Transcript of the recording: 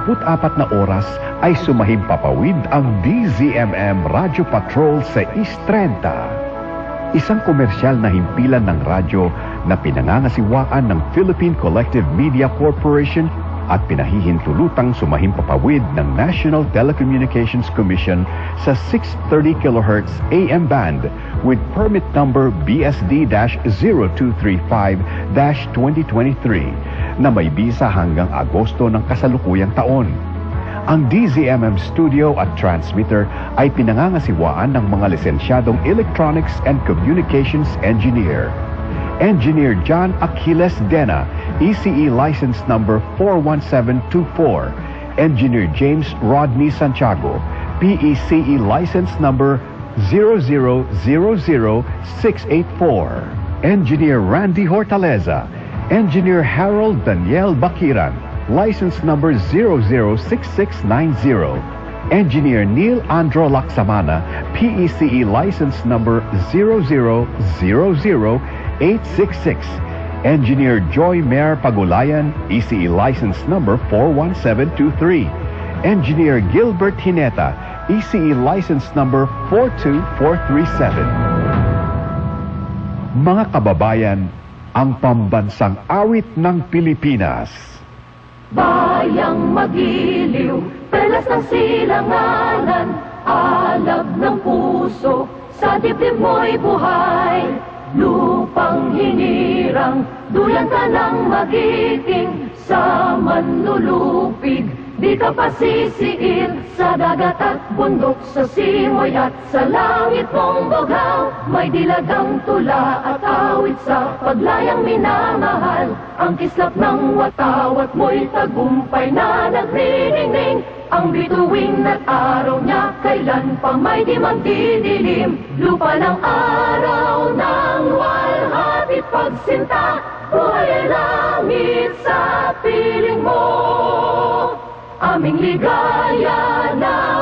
24 na oras ay sumahimpapawid ang DZMM Radio Patrol sa East 30. Isang komersyal na himpilan ng radyo na pinangangasiwaan ng Philippine Collective Media Corporation at pinahihintulutang sumahimpapawid ng National Telecommunications Commission sa 630 kHz AM band with permit number BSD-0235-2023 na may bisa hanggang Agosto ng kasalukuyang taon. Ang DZMM studio at transmitter ay pinangangasiwaan ng mga lisensyadong Electronics and Communications Engineer. Engineer John Aquiles Dena, ECE license number 41724. Engineer James Rodney Santiago, PECE license number 0000684. Engineer Randy Hortaleza, Engineer Harold Daniel Bakiran, license number 006690. Engineer Neil Andro Laksamana, PECE license number 0000866. Engineer Joy Mayor Pagulayan, ECE license number 41723. Engineer Gilbert Hineta, ECE license number 42437. Mga kababayan, ang pambansang awit ng Pilipinas. Bayang magiliw, perlas ng silanganan, alab ng puso, sa dibdib mo'y buhay. Lupang hinirang, duyan ka ng magiting, sa manlulupig, di ka pasisiil, sa dagat at bundok, sa simoy at sa langit mong bughaw. May dilagang tula at awit sa paglayang minamahal, ang kislap ng watawat mo'y tagumpay na nagniningning. Ang bituin at araw niya, kailan pa may di magdidilim. Lupa ng araw ng walhati pagsinta, buhay ay langit sa piling mo. Aming ligaya na